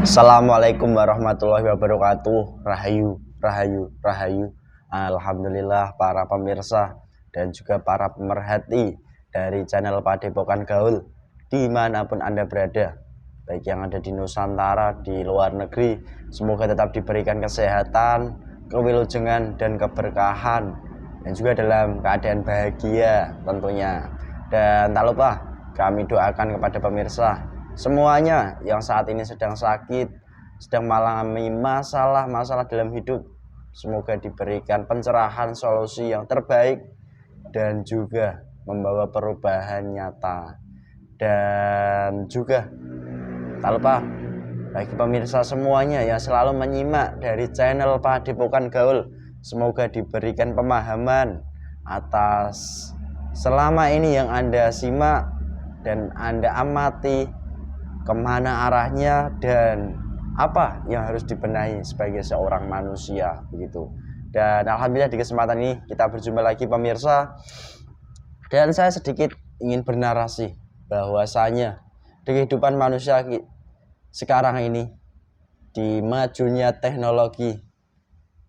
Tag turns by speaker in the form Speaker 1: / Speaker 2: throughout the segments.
Speaker 1: Assalamualaikum warahmatullahi wabarakatuh. Rahayu, rahayu, rahayu. Alhamdulillah para pemirsa dan juga para pemerhati dari channel Padepokan Gaul dimanapun Anda berada, baik yang ada di Nusantara, di luar negeri, semoga tetap diberikan kesehatan, kewilujengan dan keberkahan, dan juga dalam keadaan bahagia tentunya. Dan tak lupa kami doakan kepada pemirsa semuanya yang saat ini sedang sakit, sedang mengalami masalah-masalah dalam hidup, semoga diberikan pencerahan, solusi yang terbaik, dan juga membawa perubahan nyata. Dan juga tak lupa bagi pemirsa semuanya yang selalu menyimak dari channel Padepokan Gaul, semoga diberikan pemahaman atas selama ini yang Anda simak dan Anda amati, kemana arahnya dan apa yang harus dibenahi sebagai seorang manusia begitu. Dan alhamdulillah di kesempatan ini kita berjumpa lagi pemirsa, dan saya sedikit ingin bernarasi bahwasanya di kehidupan manusia sekarang ini, di majunya teknologi,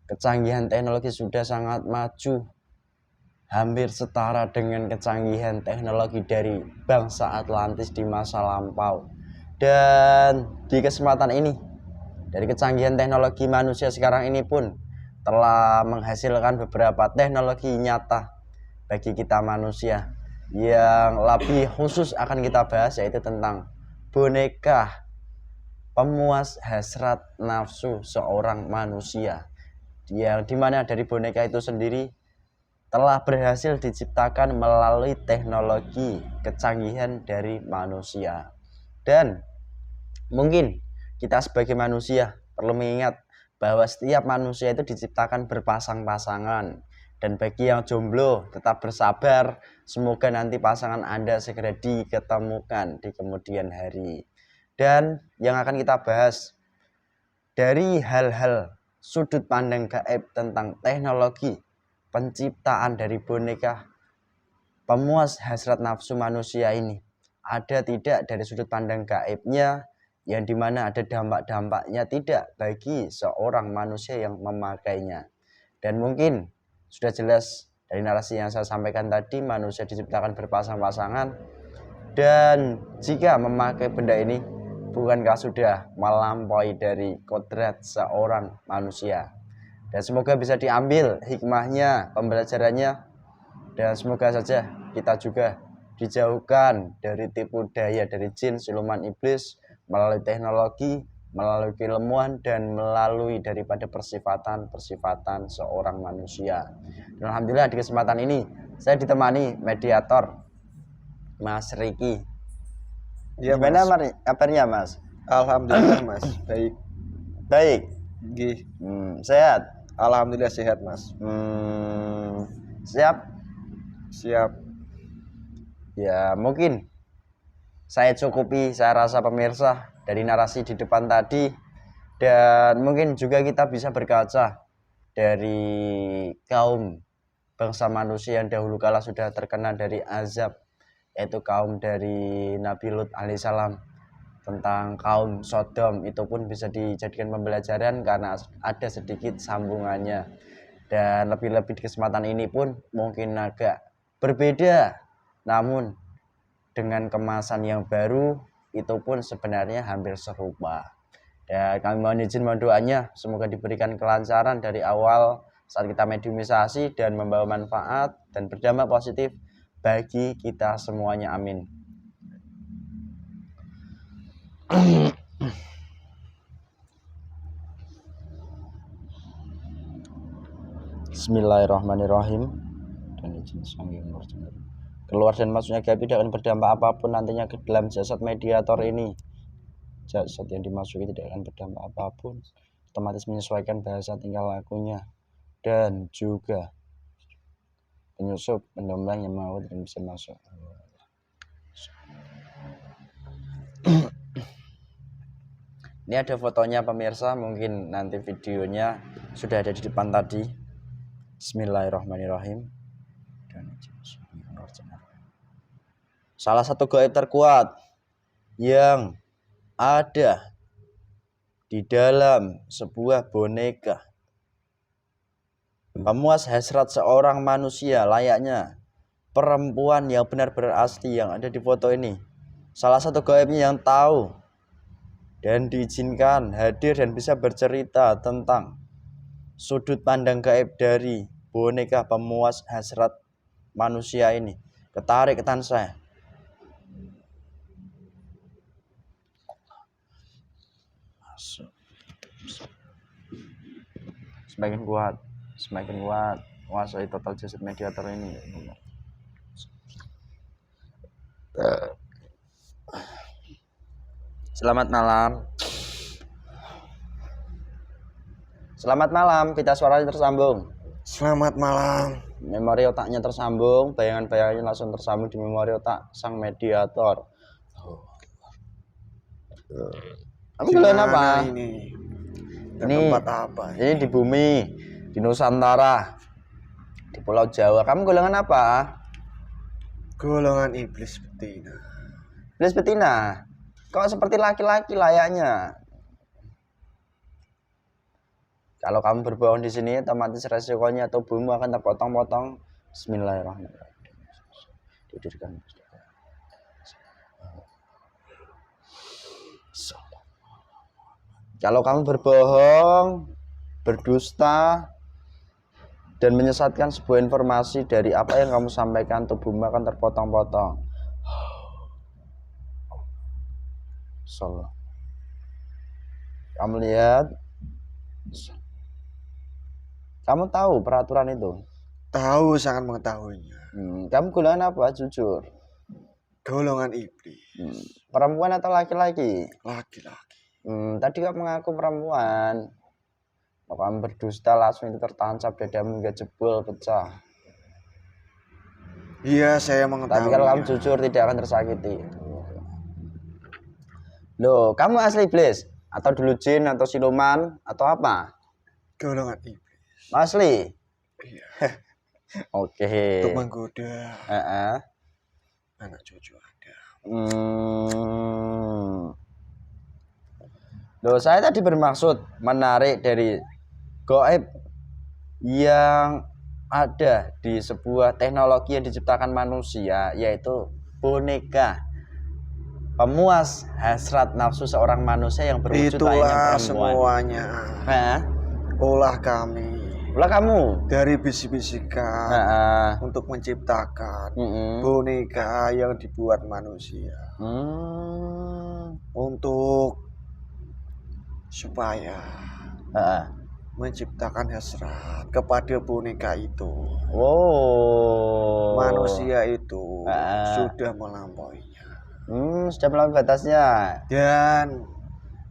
Speaker 1: kecanggihan teknologi sudah sangat maju, hampir setara dengan kecanggihan teknologi dari bangsa Atlantis di masa lampau. Dan di kesempatan ini, dari kecanggihan teknologi manusia sekarang ini pun telah menghasilkan beberapa teknologi nyata bagi kita manusia. Yang lebih khusus akan kita bahas yaitu tentang boneka pemuas hasrat nafsu seorang manusia, yang dimana dari boneka itu sendiri telah berhasil diciptakan melalui teknologi kecanggihan dari manusia. Dan mungkin kita sebagai manusia perlu mengingat bahwa setiap manusia itu diciptakan berpasang-pasangan. Dan bagi yang jomblo tetap bersabar, semoga nanti pasangan Anda segera diketemukan di kemudian hari. Dan yang akan kita bahas dari hal-hal sudut pandang gaib tentang teknologi penciptaan dari boneka pemuas hasrat nafsu manusia ini, ada tidak dari sudut pandang gaibnya, yang dimana ada dampak-dampaknya tidak bagi seorang manusia yang memakainya. Dan mungkin sudah jelas dari narasi yang saya sampaikan tadi, manusia diciptakan berpasang-pasangan, dan jika memakai benda ini, bukankah sudah melampaui dari kodrat seorang manusia. Dan semoga bisa diambil hikmahnya, pembelajarannya, dan semoga saja kita juga dijauhkan dari tipu daya dari jin, siluman iblis, melalui teknologi, melalui keilmuan, dan melalui daripada persifatan-persifatan seorang manusia. Dan alhamdulillah di kesempatan ini saya ditemani mediator Mas Riki.
Speaker 2: Iya,
Speaker 1: Gimana
Speaker 2: Mas.
Speaker 1: kabarnya Mas?
Speaker 2: Alhamdulillah, Mas. Baik.
Speaker 1: Baik.
Speaker 2: Gih.
Speaker 1: Sehat.
Speaker 2: Alhamdulillah sehat, Mas.
Speaker 1: Siap.
Speaker 2: Siap.
Speaker 1: Ya mungkin saya cukupi, saya rasa pemirsa, dari narasi di depan tadi. Dan mungkin juga kita bisa berkaca dari kaum bangsa manusia yang dahulu kala sudah terkena dari azab, yaitu kaum dari Nabi Lut alaihissalam. Tentang kaum Sodom itu pun bisa dijadikan pembelajaran karena ada sedikit sambungannya. Dan lebih-lebih di kesempatan ini pun mungkin agak berbeda, namun dengan kemasan yang baru, itu pun sebenarnya hampir serupa. Dan kami mohon izin, mohon doanya, semoga diberikan kelancaran dari awal saat kita mediumisasi dan membawa manfaat dan berdampak positif bagi kita semuanya, amin. Bismillahirrahmanirrahim. Dan izin sanggih keluar dan masuknya gaib tidak akan berdampak apapun nantinya ke dalam jasad mediator ini. Jasad yang dimasuki tidak akan berdampak apapun, otomatis menyesuaikan bahasa tingkah lakunya, dan juga penyusup, pendomblang yang mau dan bisa masuk. Ini ada fotonya pemirsa, mungkin nanti videonya sudah ada di depan tadi. Bismillahirrahmanirrahim. Salah satu gaib terkuat yang ada di dalam sebuah boneka memuas hasrat seorang manusia layaknya perempuan yang benar-benar asli yang ada di foto ini. Salah satu gaibnya yang tahu dan diizinkan hadir dan bisa bercerita tentang sudut pandang gaib dari boneka pemuas hasrat manusia ini. Ketarik ketan saya. Semakin kuat, menguasai total jasad mediator ini. Selamat malam. Selamat malam, pita suaranya tersambung.
Speaker 2: Selamat malam.
Speaker 1: Memori otaknya tersambung, bayangan-bayangannya langsung tersambung di memori otak sang mediator. Kamu gimana apa?
Speaker 2: Ini
Speaker 1: Tempat
Speaker 2: apa?
Speaker 1: Ini di bumi, di Nusantara, di Pulau Jawa. Kamu golongan apa?
Speaker 2: Golongan iblis betina.
Speaker 1: Iblis betina. Kok seperti laki-laki layaknya? Kalau kamu berbohong di sini, otomatis resikonya tubuhmu akan terpotong-potong. Bismillahirrahmanirrahim. Didirikan. Kalau kamu berbohong, berdusta, dan menyesatkan sebuah informasi dari apa yang kamu sampaikan, tubuhmu akan terpotong-potong. Salah. Kamu lihat. Kamu tahu peraturan itu?
Speaker 2: Tahu, sangat mengetahuinya.
Speaker 1: Kamu golongan apa? Jujur.
Speaker 2: Golongan iblis.
Speaker 1: Perempuan atau laki-laki?
Speaker 2: Laki-laki.
Speaker 1: Tadi kamu mengaku perempuan. Kalau kamu berdusta langsung itu tertancap dadamu hingga jebol pecah.
Speaker 2: Iya, saya mengetahui.
Speaker 1: Tapi kalau kamu jujur tidak akan tersakiti. Loh, kamu asli iblis? Atau dulu jin atau siluman atau apa?
Speaker 2: Golongan iblis.
Speaker 1: Asli?
Speaker 2: Iya.
Speaker 1: Oke.
Speaker 2: Untuk menggoda anak cucu ada.
Speaker 1: Loh, saya tadi bermaksud menarik dari gaib yang ada di sebuah teknologi yang diciptakan manusia, yaitu boneka pemuas hasrat nafsu seorang manusia yang berwujud layaknya perempuan.
Speaker 2: Semuanya ulah kami.
Speaker 1: Ulah kamu
Speaker 2: dari bisik-bisikan untuk menciptakan boneka yang dibuat manusia untuk supaya menciptakan hasrat kepada boneka itu. Manusia itu sudah melampauinya.
Speaker 1: Sudah melampaui batasnya.
Speaker 2: Dan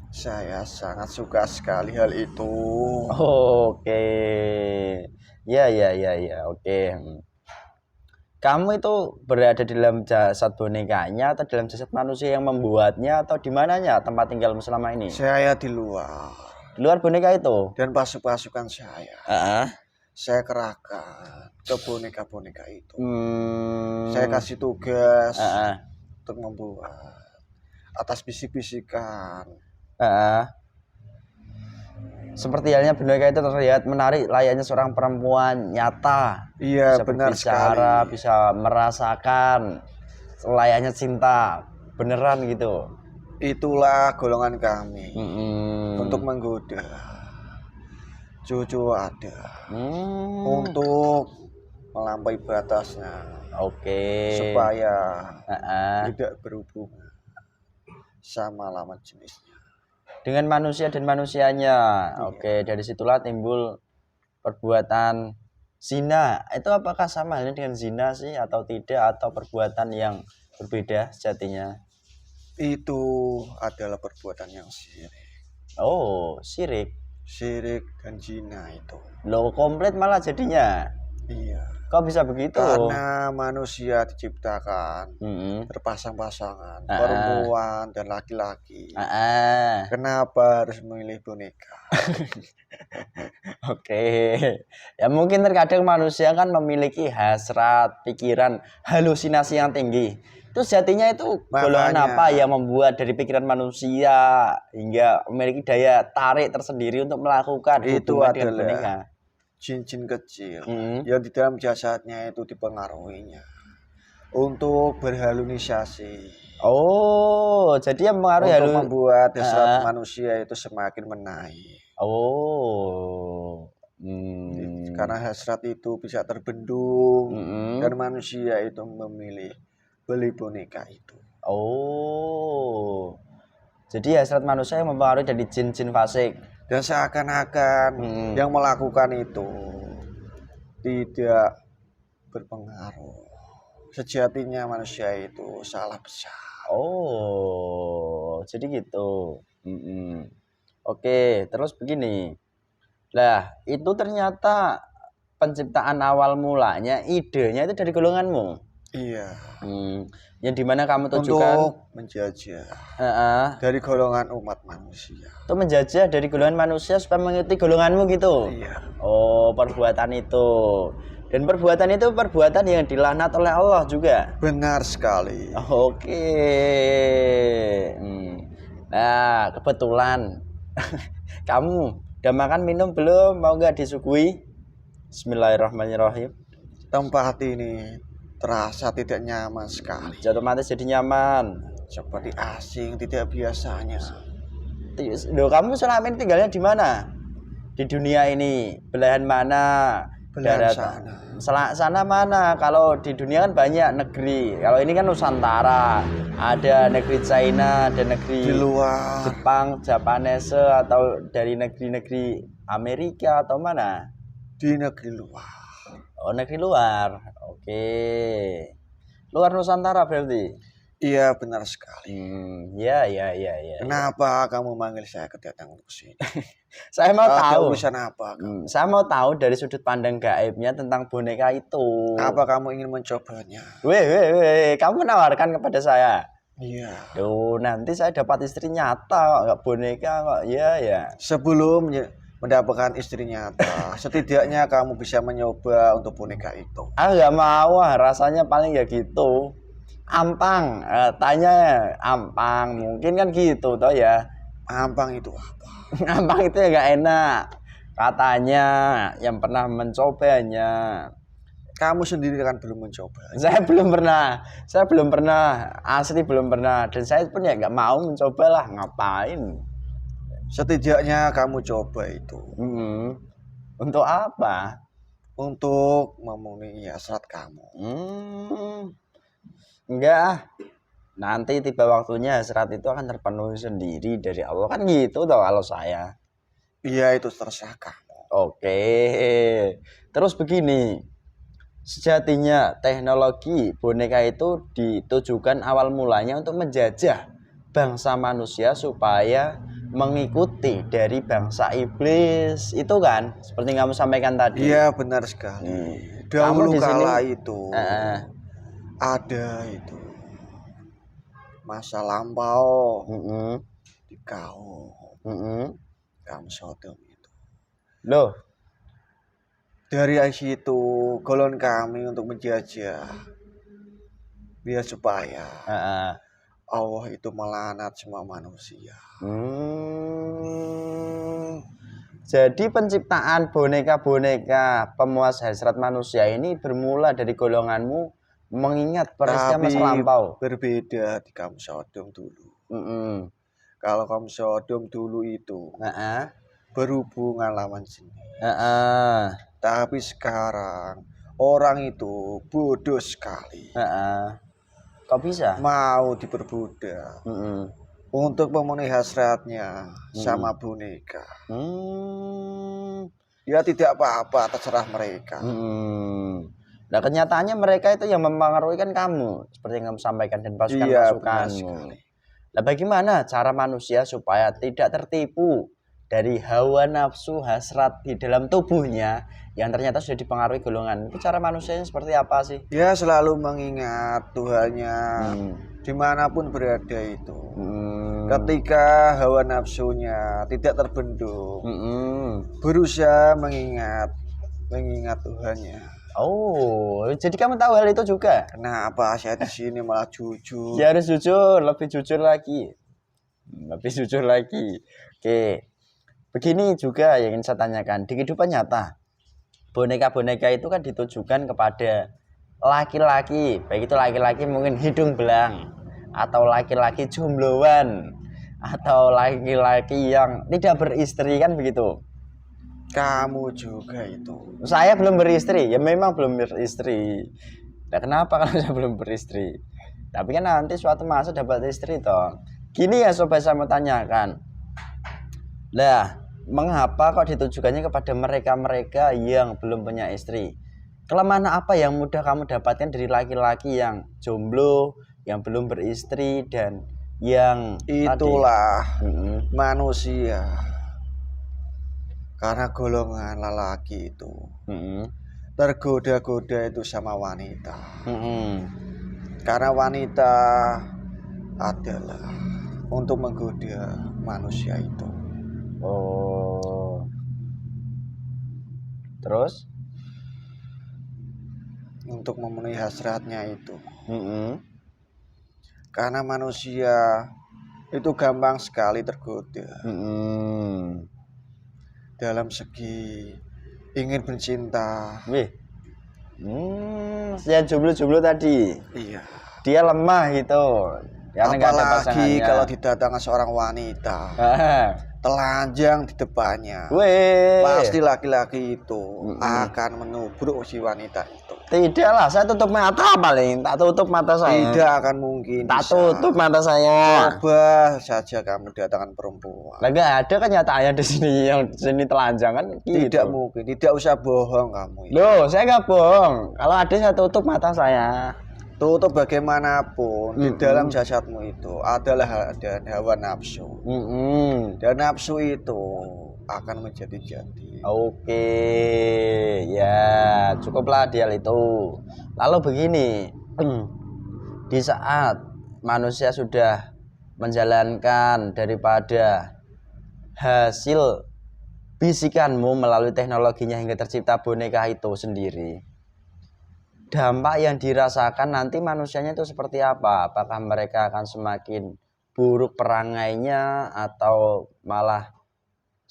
Speaker 2: saya sangat suka sekali hal itu.
Speaker 1: Oke. Ya, oke. Kamu itu berada di dalam jasad bonekanya atau dalam jasad manusia yang membuatnya atau di mananya tempat tinggalmu selama ini?
Speaker 2: Saya di luar.
Speaker 1: Di luar boneka itu?
Speaker 2: Dan pasukan saya. Saya kerahkan ke boneka-boneka itu. Saya kasih tugas untuk membuat atas bisik-bisikan.
Speaker 1: Seperti halnya boneka itu terlihat menarik layaknya seorang perempuan nyata.
Speaker 2: Iya,
Speaker 1: bisa
Speaker 2: benar
Speaker 1: berbicara,
Speaker 2: sekali.
Speaker 1: bisa merasakan layaknya cinta beneran gitu.
Speaker 2: Itulah golongan kami untuk menggoda cucu ada untuk melampaui batasnya.
Speaker 1: Oke.
Speaker 2: Supaya tidak berhubungan sama lawan jenisnya
Speaker 1: dengan manusia dan manusianya. Oke, dari situlah timbul perbuatan zina. Itu apakah sama halnya dengan zina sih atau tidak, atau perbuatan yang berbeda sejatinya?
Speaker 2: Itu adalah perbuatan yang syirik.
Speaker 1: Oh, syirik.
Speaker 2: Syirik dan zina itu.
Speaker 1: Loh, komplit malah jadinya.
Speaker 2: Iya.
Speaker 1: Kok bisa begitu?
Speaker 2: Karena manusia diciptakan berpasang-pasangan, perempuan dan laki-laki. Kenapa harus memilih boneka?
Speaker 1: Oke. Ya mungkin terkadang manusia kan memiliki hasrat, pikiran, halusinasi yang tinggi. Itu sejatinya itu golongan
Speaker 2: Makanya,
Speaker 1: apa yang membuat dari pikiran manusia hingga memiliki daya tarik tersendiri untuk melakukan
Speaker 2: itu
Speaker 1: hubungan dengan
Speaker 2: adalah
Speaker 1: boneka?
Speaker 2: jin-jin kecil
Speaker 1: Mm.
Speaker 2: yang di dalam jasadnya itu dipengaruhinya untuk berhalusinasi,
Speaker 1: Oh, jadi yang mempengaruhi
Speaker 2: untuk membuat hasrat
Speaker 1: Ah.
Speaker 2: manusia itu semakin menaik.
Speaker 1: Oh.
Speaker 2: Karena hasrat itu bisa terbendung
Speaker 1: Mm-mm.
Speaker 2: dan manusia itu memilih beli boneka itu.
Speaker 1: Oh. Jadi hasrat manusia yang mempengaruhi dari jin-jin fasik.
Speaker 2: Dan seakan-akan yang melakukan itu tidak berpengaruh. Sejatinya manusia itu salah besar.
Speaker 1: Oh, jadi gitu. Oke, terus begini. Lah, itu ternyata penciptaan awal mulanya, idenya itu dari golonganmu.
Speaker 2: Iya.
Speaker 1: Yang dimana kamu tujukan
Speaker 2: Untuk menjajah dari golongan umat manusia.
Speaker 1: Itu menjajah dari golongan manusia supaya mengikuti golonganmu gitu.
Speaker 2: Iya.
Speaker 1: Oh, perbuatan itu. Dan perbuatan itu perbuatan yang dilaknat oleh Allah juga.
Speaker 2: Benar sekali.
Speaker 1: Oke. Nah, kebetulan kamu udah makan minum belum? Mau nggak disuguhi? Bismillahirrahmanirrahim.
Speaker 2: Tempat ini terasa tidak nyaman sekali.
Speaker 1: Jatuh mati jadi nyaman.
Speaker 2: Seperti asing, tidak biasanya.
Speaker 1: Loh, kamu selama ini tinggalnya di mana? Di dunia ini, belahan mana?
Speaker 2: Belahan
Speaker 1: sana mana? Kalau di dunia kan banyak negeri. Kalau ini kan Nusantara. Ada negeri China, ada negeri
Speaker 2: di luar
Speaker 1: Jepang, Japanese, atau dari negeri-negeri Amerika atau mana?
Speaker 2: Di negeri luar.
Speaker 1: Oh, negeri luar. Oke. Luar Nusantara berarti.
Speaker 2: Iya, benar sekali.
Speaker 1: Ya.
Speaker 2: Kenapa kamu manggil saya kedatangan ke sini?
Speaker 1: Saya mau tahu.
Speaker 2: Urusan apa?
Speaker 1: Saya mau tahu dari sudut pandang gaibnya tentang boneka itu.
Speaker 2: Apa kamu ingin mencobanya?
Speaker 1: Weh, kamu menawarkan kepada saya.
Speaker 2: Iya.
Speaker 1: Duh, nanti saya dapat istri nyata, nggak boneka kok. Ya.
Speaker 2: Sebelum mendapatkan istri nyata, setidaknya kamu bisa mencoba untuk boneka itu.
Speaker 1: Nggak mau, rasanya paling ya gitu. Ampang, tanya ampang, mungkin kan gitu toh ya.
Speaker 2: Ampang itu apa?
Speaker 1: Ampang itu ya nggak enak, katanya yang pernah mencobanya.
Speaker 2: Kamu sendiri kan belum mencoba.
Speaker 1: Saya belum pernah, asli belum pernah, dan saya pun ya nggak mau mencoba lah, ngapain?
Speaker 2: Setidaknya kamu coba itu.
Speaker 1: Untuk apa?
Speaker 2: Untuk memenuhi hasrat kamu.
Speaker 1: Enggak, nanti tiba waktunya hasrat itu akan terpenuhi sendiri dari Allah, kan gitu toh kalau saya.
Speaker 2: Iya, itu terserah kamu.
Speaker 1: Oke, terus begini, sejatinya teknologi boneka itu ditujukan awal mulanya untuk menjajah bangsa manusia supaya mengikuti dari bangsa iblis itu kan, seperti kamu sampaikan tadi.
Speaker 2: Iya, benar sekali. Dahulu kala itu ada itu masa lampau di kaum Sodom itu.
Speaker 1: Loh,
Speaker 2: dari situ golongan kami untuk menjajah biar supaya Allah itu melaknat semua manusia.
Speaker 1: Jadi penciptaan boneka-boneka pemuas hasrat manusia ini bermula dari golonganmu mengingat peristiwa masa lampau.
Speaker 2: Berbeda di kaum Sodom dulu. Kalau kaum Sodom dulu itu berhubungan lawan sini. Tapi sekarang orang itu bodoh sekali.
Speaker 1: Kok bisa?
Speaker 2: Mau diperbudak untuk memenuhi hasratnya sama boneka. Ya tidak apa-apa, terserah mereka.
Speaker 1: Nah, kenyataannya mereka itu yang mempengaruhi kan kamu, seperti yang kamu sampaikan dan pasukan-pasukanmu. Nah, bagaimana cara manusia supaya tidak tertipu dari hawa nafsu hasrat di dalam tubuhnya yang ternyata sudah dipengaruhi golongan? Itu cara manusianya seperti apa sih?
Speaker 2: Ya, selalu mengingat Tuhannya dimanapun berada itu. Ketika hawa nafsunya tidak terbendung, berusaha mengingat Tuhannya.
Speaker 1: Oh, jadi kamu tahu hal itu juga?
Speaker 2: Kenapa saya di sini malah jujur?
Speaker 1: Ya harus jujur, lebih jujur lagi. Lebih jujur lagi. Oke. Begini juga yang ingin saya tanyakan. Di kehidupan nyata, boneka-boneka itu kan ditujukan kepada laki-laki. Baik itu laki-laki mungkin hidung belang, atau laki-laki jombloan, atau laki-laki yang tidak beristri, kan begitu.
Speaker 2: Kamu juga itu.
Speaker 1: Saya belum beristri, ya memang belum beristri. Nah, kenapa kalau saya belum beristri? Tapi kan nanti suatu masa dapat istri toh. Gini ya sobat, saya mau tanyakan. Lah, mengapa kok ditujukannya kepada mereka-mereka yang belum punya istri? Kelemahan apa yang mudah kamu dapatkan dari laki-laki yang jomblo, yang belum beristri, dan yang
Speaker 2: Itulah
Speaker 1: tadi?
Speaker 2: manusia. Karena golongan lelaki itu tergoda-goda itu sama wanita. Karena wanita adalah untuk menggoda manusia itu.
Speaker 1: Oh. Terus?
Speaker 2: Untuk memenuhi hasratnya itu. Karena manusia itu gampang sekali tergoda. Dalam segi ingin bercinta.
Speaker 1: Wih. Yang jomblo-jomblo tadi.
Speaker 2: Iya.
Speaker 1: Dia lemah gitu.
Speaker 2: Apalagi kalau didatangkan seorang wanita telanjang di depannya.
Speaker 1: Wih.
Speaker 2: Pasti laki-laki itu akan menubruk si wanita itu.
Speaker 1: Tidaklah, saya tutup mata paling. Tak tutup mata saya.
Speaker 2: Tidak akan mungkin.
Speaker 1: Tak tutup mata saya.
Speaker 2: Coba saja kamu datangkan perempuan.
Speaker 1: Nggak ada kenyataannya di sini, yang sini telanjang kan gitu.
Speaker 2: Tidak mungkin. Tidak usah bohong kamu.
Speaker 1: Loh, saya nggak bohong. Kalau ada saya tutup mata saya.
Speaker 2: Tutup bagaimanapun di dalam jasadmu itu adalah ada hawa nafsu. Dan nafsu itu akan menjadi-jadi.
Speaker 1: Oke, ya cukuplah dia itu. Lalu begini, di saat manusia sudah menjalankan daripada hasil bisikanmu melalui teknologinya hingga tercipta boneka itu sendiri, dampak yang dirasakan nanti manusianya itu seperti apa? Apakah mereka akan semakin buruk perangainya, atau malah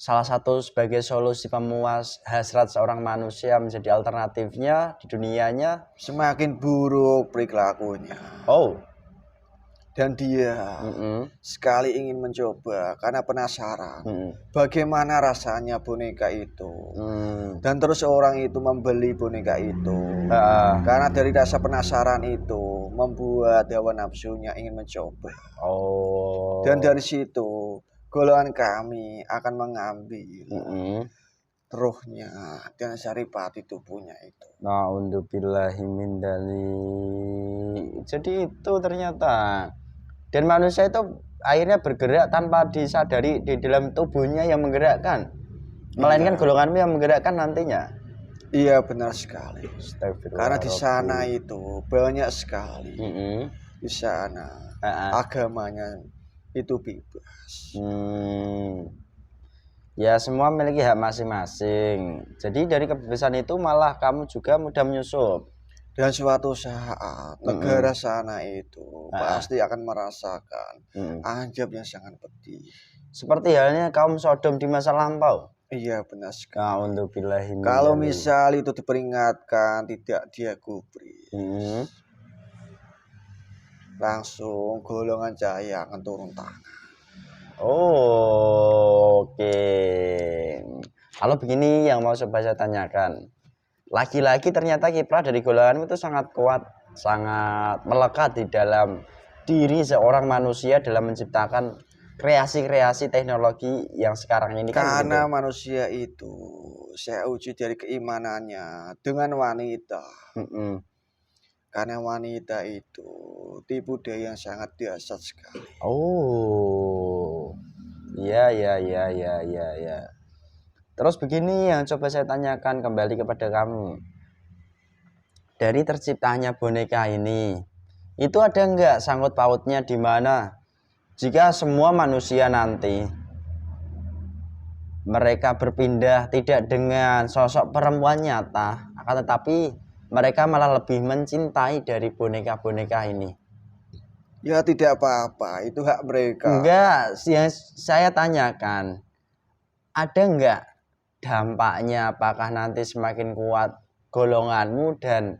Speaker 1: salah satu sebagai solusi pemuas hasrat seorang manusia menjadi alternatifnya di dunianya?
Speaker 2: Semakin buruk perilakunya.
Speaker 1: Oh.
Speaker 2: Dan dia sekali ingin mencoba karena penasaran bagaimana rasanya boneka itu. Dan terus orang itu membeli boneka itu. Karena dari rasa penasaran itu membuat hawa nafsunya ingin mencoba.
Speaker 1: Oh.
Speaker 2: Dan dari situ golongan kami akan mengambil ruhnya dan saripati tubuhnya itu.
Speaker 1: Na'udzubillahi min dzalik. Jadi itu ternyata. Dan manusia itu akhirnya bergerak tanpa disadari di dalam tubuhnya yang menggerakkan, melainkan golonganmu yang menggerakkan nantinya.
Speaker 2: Iya, benar sekali. Karena di sana itu banyak sekali. Di sana agamanya itu bebas.
Speaker 1: Ya, semua memiliki hak masing-masing. Jadi dari kebebasan itu malah kamu juga mudah menyusup.
Speaker 2: Dan suatu saat negara sana itu pasti akan merasakan azab yang sangat pedih.
Speaker 1: Seperti halnya kaum Sodom di masa lampau.
Speaker 2: Iya, benar sekali.
Speaker 1: Kalau
Speaker 2: misal itu diperingatkan tidak dia gubris, langsung golongan cahaya akan turun tangan.
Speaker 1: Oh, oke. Kalau begini yang mau coba saya tanyakan. Laki-laki ternyata kiprah dari golonganmu itu sangat kuat, sangat melekat di dalam diri seorang manusia dalam menciptakan kreasi-kreasi teknologi yang sekarang ini.
Speaker 2: Karena manusia itu saya uji dari keimanannya dengan wanita. Karena wanita itu tipu daya yang sangat dahsyat sekali.
Speaker 1: Oh, ya. Terus begini yang coba saya tanyakan kembali kepada kamu. Dari terciptanya boneka ini, itu ada enggak sangkut pautnya di mana jika semua manusia nanti mereka berpindah tidak dengan sosok perempuan nyata, akan tetapi mereka malah lebih mencintai dari boneka-boneka ini?
Speaker 2: Ya tidak apa-apa, itu hak mereka.
Speaker 1: Enggak, yang saya tanyakan, ada enggak dampaknya, apakah nanti semakin kuat golonganmu dan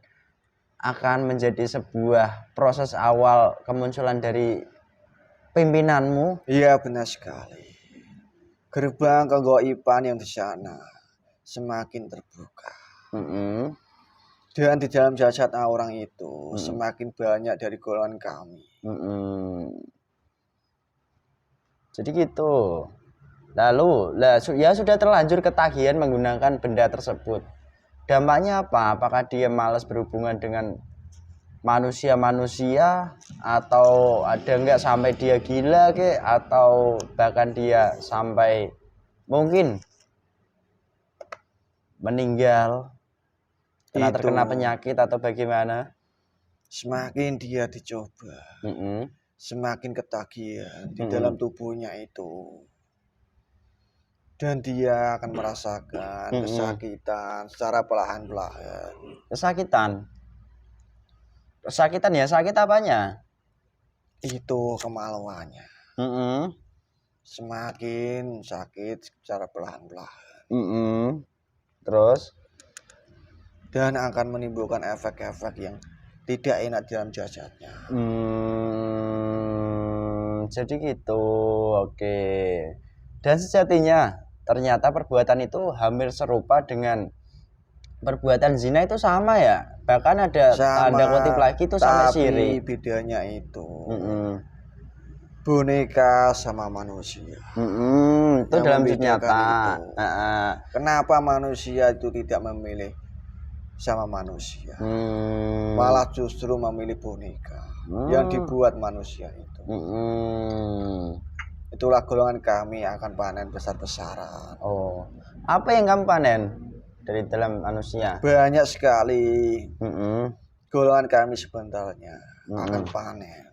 Speaker 1: akan menjadi sebuah proses awal kemunculan dari pimpinanmu?
Speaker 2: Iya benar sekali. Gerbang kegaiban yang di sana semakin terbuka. Dan di dalam jasad orang itu semakin banyak dari golongan kami.
Speaker 1: Jadi gitu. Lalu, ya sudah terlanjur ketagihan menggunakan benda tersebut. Dampaknya apa? Apakah dia malas berhubungan dengan manusia-manusia, atau ada enggak sampai dia gila ke, atau bahkan dia sampai mungkin meninggal karena terkena penyakit atau bagaimana?
Speaker 2: Semakin dia dicoba, semakin ketagihan di dalam tubuhnya itu. Dan dia akan merasakan kesakitan secara perlahan-lahan.
Speaker 1: Kesakitan ya, sakit apanya?
Speaker 2: Itu kemaluannya. Semakin sakit secara perlahan-lahan.
Speaker 1: Terus?
Speaker 2: Dan akan menimbulkan efek-efek yang tidak enak dalam jasadnya.
Speaker 1: Jadi gitu, oke. Dan sejatinya ternyata perbuatan itu hampir serupa dengan perbuatan zina, itu sama ya, bahkan ada tanda kutip lagi itu sampai syirik.
Speaker 2: Tapi bedanya itu boneka sama manusia.
Speaker 1: Itu dalam nyata.
Speaker 2: Kenapa manusia itu tidak memilih sama manusia, malah justru memilih boneka yang dibuat manusia itu. Itulah golongan kami akan panen besar-besaran.
Speaker 1: Oh, apa yang kamu panen dari dalam manusia?
Speaker 2: Banyak sekali. Golongan kami sebenarnya akan panen.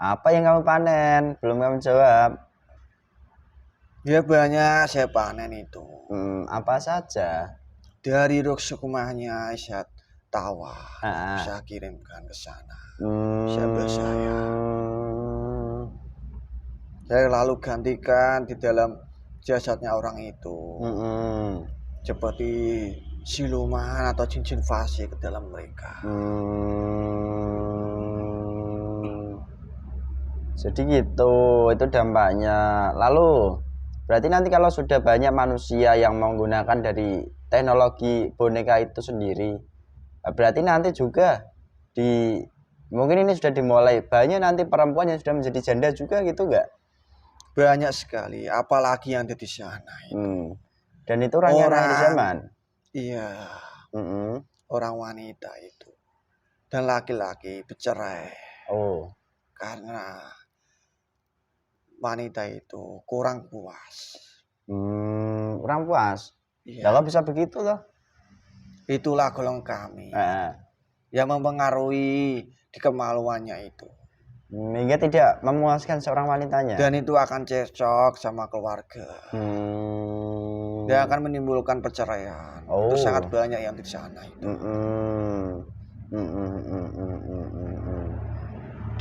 Speaker 1: Apa yang kamu panen? Belum kamu jawab.
Speaker 2: Ya banyak saya panen itu.
Speaker 1: Apa saja?
Speaker 2: Dari rumahnya Isyat Tawa, saya kirimkan ke sana. Saya lalu gantikan di dalam jasadnya orang itu. Seperti siluman atau cincin fasik ke dalam mereka.
Speaker 1: Jadi gitu, itu dampaknya. Lalu berarti nanti kalau sudah banyak manusia yang menggunakan dari teknologi boneka itu sendiri, berarti nanti juga mungkin ini sudah dimulai banyak nanti perempuan yang sudah menjadi janda juga gitu enggak?
Speaker 2: Banyak sekali, apalagi yang ada di sana itu.
Speaker 1: Dan itu orang di zaman.
Speaker 2: Iya. Orang wanita itu dan laki-laki bercerai. Karena wanita itu kurang puas.
Speaker 1: Kurang puas? Iya. Kalau bisa begitu loh.
Speaker 2: Itulah golongan kami yang mempengaruhi di kemaluannya itu.
Speaker 1: Hingga tidak memuaskan seorang wanitanya.
Speaker 2: Dan itu akan cocok sama keluarga. Dia akan menimbulkan perceraian. Itu sangat banyak yang di sana itu.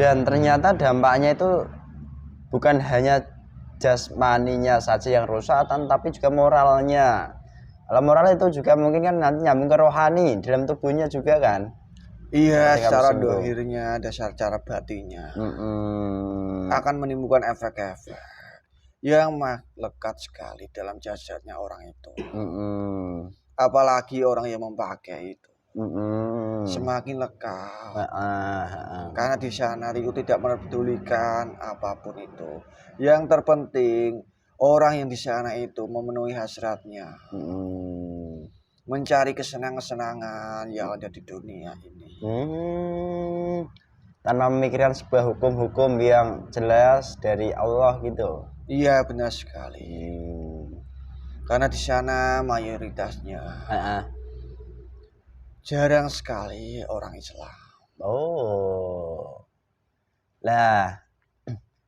Speaker 1: Dan ternyata dampaknya itu bukan hanya jasmaninya saja yang rusak, tapi juga moralnya. Kalau moral itu juga mungkin kan nanti nyambung ke rohani dalam tubuhnya juga kan.
Speaker 2: Iya, secara dohirnya, dasar cara batinnya akan menimbulkan efek-efek yang lekat sekali dalam jasadnya orang itu. Apalagi orang yang memakai itu semakin lekat. Karena di sana itu tidak mempedulikan apapun itu. Yang terpenting orang yang di sana itu memenuhi hasratnya. Mencari kesenangan-kesenangan yang ada di dunia ini.
Speaker 1: Tanpa memikirkan sebuah hukum-hukum yang jelas dari Allah gitu.
Speaker 2: Iya benar sekali. Karena di sana mayoritasnya jarang sekali orang Islam.
Speaker 1: Lah,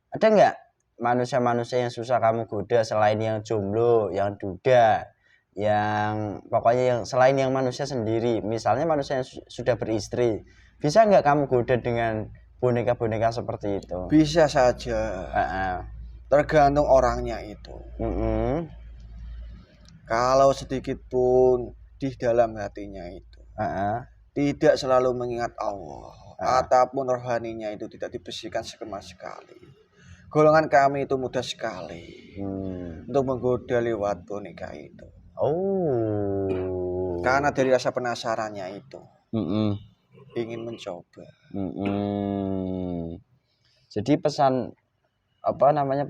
Speaker 1: ada nggak manusia-manusia yang susah kamu goda selain yang jomblo, yang duda, yang pokoknya yang selain yang manusia sendiri, misalnya manusia yang sudah beristri, bisa nggak kamu goda dengan boneka-boneka seperti itu?
Speaker 2: Bisa saja. Tergantung orangnya itu. Kalau sedikit pun di dalam hatinya itu tidak selalu mengingat Allah ataupun rohaninya itu tidak dibersihkan sama sekali, golongan kami itu mudah sekali untuk menggoda lewat boneka itu. Karena dari rasa penasarannya itu ingin mencoba.
Speaker 1: Jadi pesan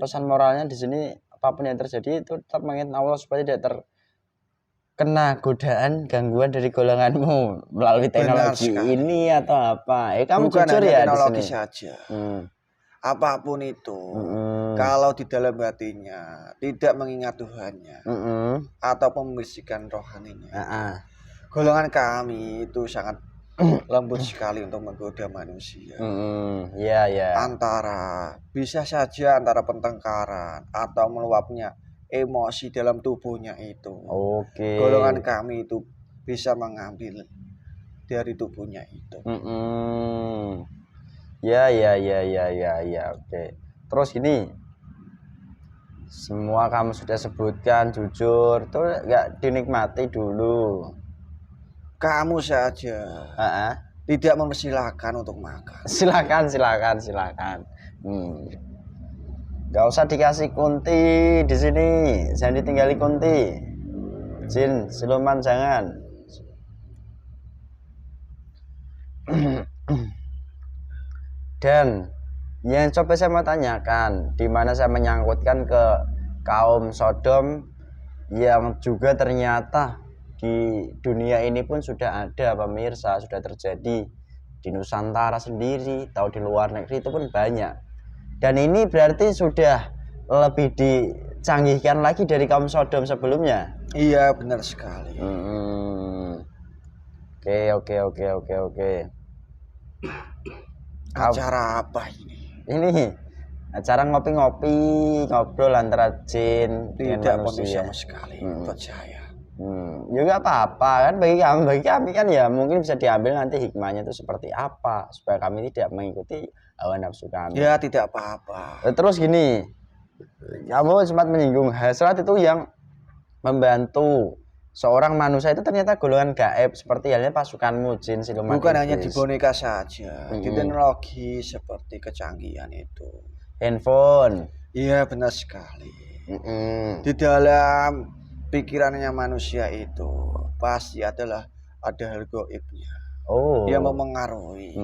Speaker 1: pesan moralnya di sini, apapun yang terjadi itu tetap mengingat Allah supaya tidak terkena godaan gangguan dari golonganmu melalui teknologi ini atau apa. Kamu
Speaker 2: bukan
Speaker 1: jujur
Speaker 2: hanya
Speaker 1: ya
Speaker 2: teknologi
Speaker 1: di sini
Speaker 2: saja. Apapun itu, kalau di dalam hatinya tidak mengingat Tuhannya atau membersihkan rohaninya, golongan kami itu sangat lembut sekali untuk menggoda manusia. Bisa saja antara pertengkaran atau meluapnya emosi dalam tubuhnya itu. Golongan kami itu bisa mengambil dari tubuhnya itu.
Speaker 1: Ya, oke. Terus gini, semua kamu sudah sebutkan jujur, tuh nggak dinikmati dulu.
Speaker 2: Kamu saja tidak mempersilahkan untuk makan.
Speaker 1: Silakan. Nggak usah dikasih kunti di sini, jangan ditinggali kunti. Jin, siluman jangan. Dan yang coba saya mau tanyakan, di mana saya menyangkutkan ke kaum Sodom yang juga ternyata di dunia ini pun sudah ada pemirsa, sudah terjadi di Nusantara sendiri, atau di luar negeri itu pun banyak. Dan ini berarti sudah lebih dicanggihkan lagi dari kaum Sodom sebelumnya.
Speaker 2: Iya, benar sekali.
Speaker 1: Oke.
Speaker 2: Acara apa ini?
Speaker 1: Ini acara ngopi-ngopi, ngobrol antara jin dengan manusia.
Speaker 2: Sama sekali buat saya.
Speaker 1: Ya nggak apa-apa kan, bagi kami kan ya mungkin bisa diambil nanti hikmahnya itu seperti apa supaya kami tidak mengikuti hawa nafsu kami.
Speaker 2: Ya tidak apa-apa.
Speaker 1: Terus gini, kamu sempat menyinggung hasrat itu yang membantu seorang manusia itu ternyata golongan gaib seperti halnya pasukanmu jin siluman.
Speaker 2: Bukan hanya di boneka saja, di teknologi seperti kecanggihan itu.
Speaker 1: Handphone.
Speaker 2: Iya benar sekali. Di dalam pikirannya manusia itu pasti ada hal gaibnya yang memengaruhi.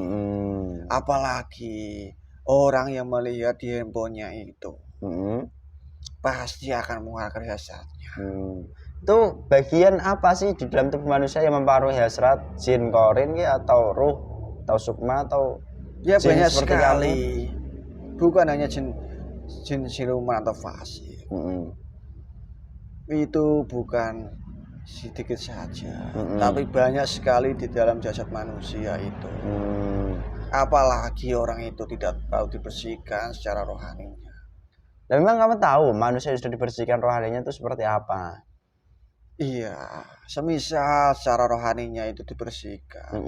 Speaker 2: Apalagi orang yang melihat di handphonenya itu pasti akan mengeluarkan hasratnya.
Speaker 1: Itu bagian apa sih di dalam tubuh manusia yang mempengaruhi hasrat? Jin korin atau ruh atau sukma atau
Speaker 2: ya banyak sekali. Bukan hanya jin siluman atau fasik. Itu bukan sedikit saja, tapi banyak sekali di dalam jasad manusia itu. Apalagi orang itu tidak tahu dibersihkan secara rohaninya.
Speaker 1: Dan memang kamu tahu manusia yang sudah dibersihkan rohaninya itu seperti apa?
Speaker 2: Iya, semisal secara rohaninya itu dibersihkan,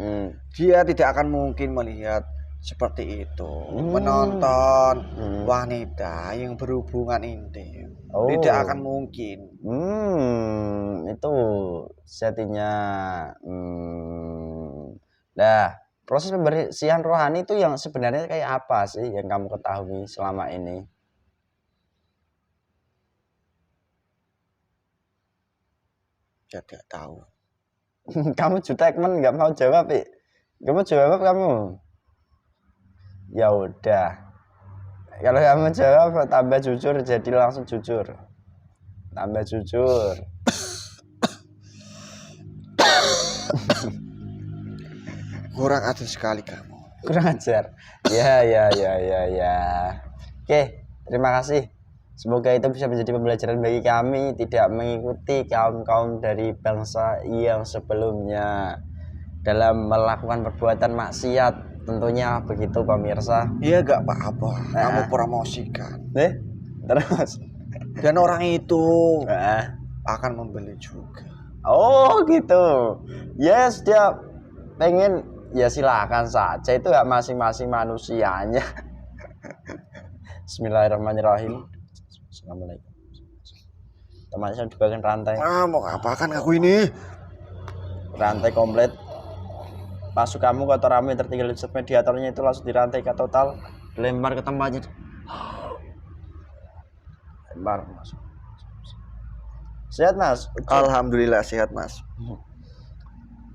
Speaker 2: dia tidak akan mungkin melihat seperti itu, menonton wanita yang berhubungan intim. Tidak akan mungkin.
Speaker 1: Itu sejatinya. Nah, proses pembersihan rohani itu yang sebenarnya kayak apa sih yang kamu ketahui selama ini?
Speaker 2: Saya tidak tahu.
Speaker 1: Kamu jutek nggak mau jawab, Kamu jawab kamu. Ya udah. Kalau kamu jawab tambah jujur, jadi langsung jujur. Tambah jujur.
Speaker 2: Kurang ajar sekali kamu.
Speaker 1: Kurang ajar. Ya. Oke, terima kasih. Semoga itu bisa menjadi pembelajaran bagi kami, tidak mengikuti kaum-kaum dari bangsa yang sebelumnya dalam melakukan perbuatan maksiat. Tentunya begitu pemirsa.
Speaker 2: Iya gak apa-apa, kamu promosikan.
Speaker 1: Terus.
Speaker 2: Dan orang itu akan membeli juga.
Speaker 1: Oh gitu. Yes, dia pengen, ya silakan saja, itu hak masing-masing manusianya. Bismillahirrahmanirrahim. Assalamualaikum. Teman saya dibagikan rantai.
Speaker 2: Mau apakan aku ini?
Speaker 1: Rantai komplit. Masuk kamu ke ramu yang tertinggal di mediatornya itu langsung dirantai ke total, dilempar ke tempatnya. Lempar masuk. Sehat Mas?
Speaker 2: Alhamdulillah sehat Mas.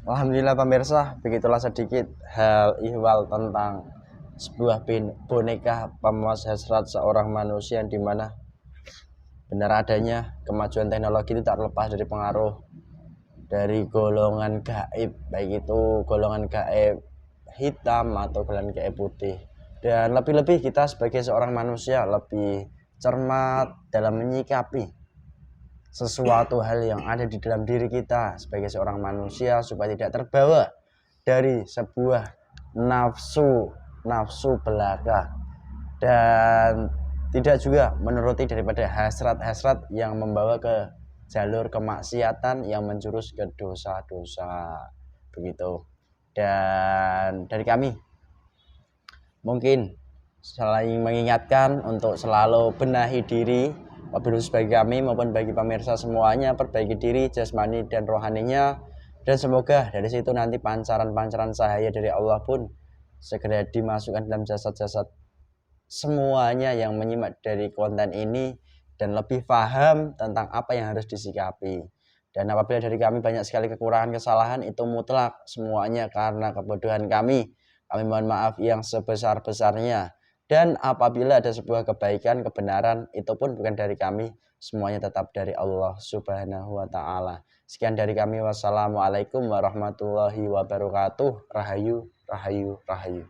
Speaker 1: Alhamdulillah pemirsa, begitulah sedikit hal ihwal tentang sebuah boneka pemuas hasrat seorang manusia, di mana benar adanya kemajuan teknologi itu tak lepas dari pengaruh dari golongan gaib, baik itu golongan gaib hitam atau golongan gaib putih. Dan lebih-lebih kita sebagai seorang manusia lebih cermat dalam menyikapi sesuatu hal yang ada di dalam diri kita sebagai seorang manusia, supaya tidak terbawa dari sebuah nafsu belaka, dan tidak juga menuruti daripada hasrat-hasrat yang membawa ke jalur kemaksiatan yang menjurus ke dosa-dosa, begitu. Dan dari kami mungkin selain mengingatkan untuk selalu benahi diri, wabil bagi kami maupun bagi pemirsa semuanya, perbaiki diri jasmani dan rohaninya, dan semoga dari situ nanti pancaran-pancaran cahaya dari Allah pun segera dimasukkan dalam jasad-jasad semuanya yang menyimak dari konten ini, dan lebih paham tentang apa yang harus disikapi. Dan apabila dari kami banyak sekali kekurangan, kesalahan, itu mutlak semuanya karena kebodohan kami mohon maaf yang sebesar-besarnya. Dan apabila ada sebuah kebaikan, kebenaran, itu pun bukan dari kami, semuanya tetap dari Allah Subhanahu wa ta'ala. Sekian dari kami, wassalamualaikum warahmatullahi wabarakatuh. Rahayu, rahayu, rahayu.